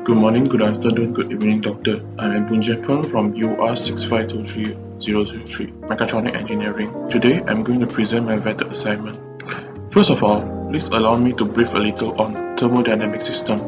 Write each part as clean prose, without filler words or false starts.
Good morning, good afternoon, good evening, doctor. I am Boon Jian Phern from EMJ27003 Mechatronic Engineering. Today, I'm going to present my vetted assignment. First of all, please allow me to brief a little on thermodynamic system.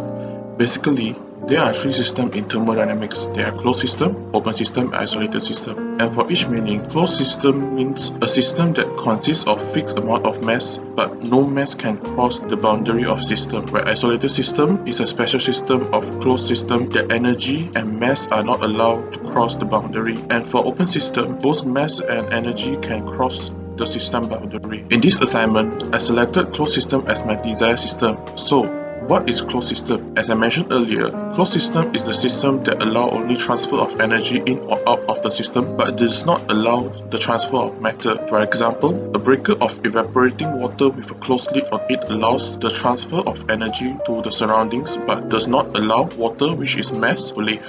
Basically, there are three systems in thermodynamics. There are closed system, open system, and isolated system. And for each meaning, closed system means a system that consists of fixed amount of mass, but no mass can cross the boundary of system. Where isolated system is a special system of closed system that energy and mass are not allowed to cross the boundary. And for open system, both mass and energy can cross the system boundary. In this assignment, I selected closed system as my desired system. So, what is closed system? As I mentioned earlier, closed system is the system that allows only transfer of energy in or out of the system, but does not allow the transfer of matter. For example, a breaker of evaporating water with a closed lid on it allows the transfer of energy to the surroundings, but does not allow water, which is mass, to leave.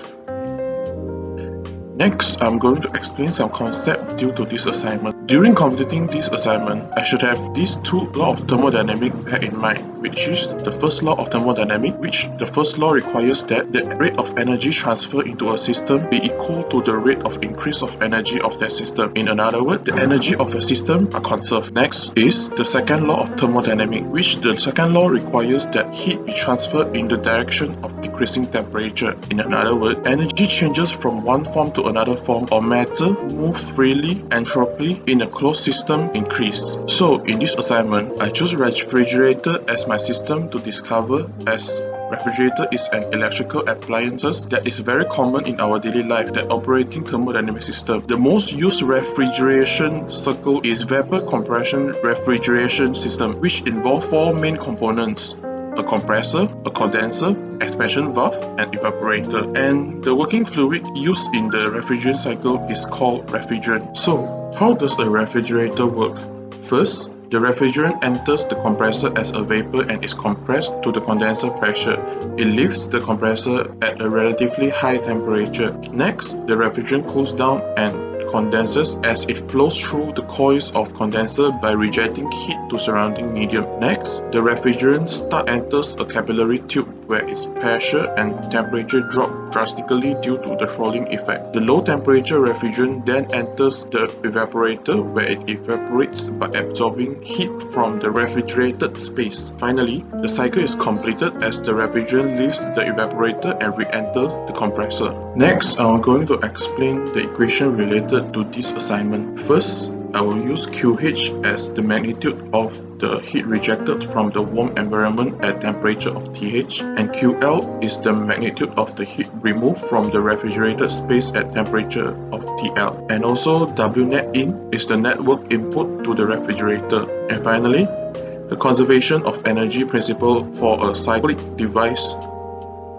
Next, I'm going to explain some concepts due to this assignment. During completing this assignment, I should have these two laws of thermodynamics bear in mind, which is the first law of thermodynamics, which the first law requires that the rate of energy transfer into a system be equal to the rate of increase of energy of that system. In another word, the energy of a system are conserved. Next is the second law of thermodynamics, which the second law requires that heat be transferred in the direction of decreasing temperature. In another word, energy changes from one form to another form, or matter moves freely, entropy in a closed system increase. So in this assignment, I choose refrigerator as my system to discover, as refrigerator is an electrical appliance that is very common in our daily life that operating thermodynamic system. The most used refrigeration cycle is vapor compression refrigeration system, which involve four main components: a compressor, a condenser, expansion valve, and evaporator. And the working fluid used in the refrigerant cycle is called refrigerant. So, how does a refrigerator work? First, the refrigerant enters the compressor as a vapor and is compressed to the condenser pressure. It leaves the compressor at a relatively high temperature. Next, the refrigerant cools down and condenses as it flows through the coils of condenser by rejecting heat to surrounding medium. Next, the refrigerant enters a capillary tube where its pressure and temperature drop drastically due to the Froling effect. The low temperature refrigerant then enters the evaporator where it evaporates by absorbing heat from the refrigerated space. Finally, the cycle is completed as the refrigerant leaves the evaporator and re-enters the compressor. Next, I'm going to explain the equation related to this assignment. First, I will use QH as the magnitude of the heat rejected from the warm environment at temperature of TH, and QL is the magnitude of the heat removed from the refrigerated space at temperature of TL. And also W net in is the network input to the refrigerator. And finally, the conservation of energy principle for a cyclic device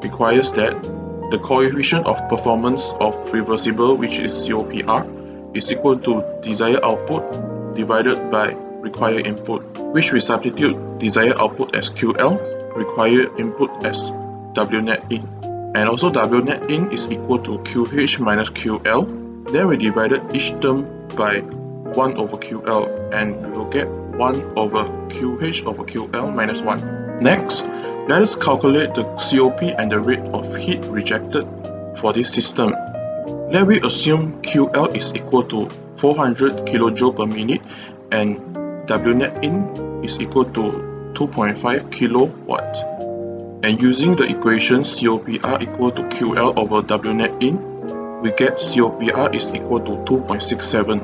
requires that the coefficient of performance of reversible, which is COPR, is equal to desired output divided by required input, which we substitute desired output as QL, required input as W net in. And also W net in is equal to QH minus QL. Then we divided each term by 1 over QL, and we will get 1 over QH over QL minus 1. Next, let us calculate the COP and the rate of heat rejected for this system. Let me assume QL is equal to 400 kJ per minute and W net in is equal to 2.5 kilowatt. And using the equation COPR equal to QL over W net in, we get COPR is equal to 2.67.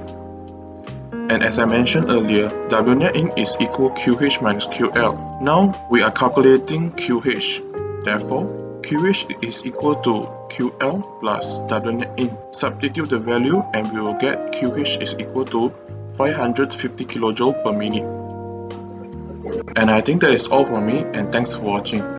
And as I mentioned earlier, W net in is equal QH minus QL. Now we are calculating QH. Therefore, QH is equal to QL plus W net in. Substitute the value and we will get QH is equal to 550 kJ per minute. And I think that is all for me, and thanks for watching.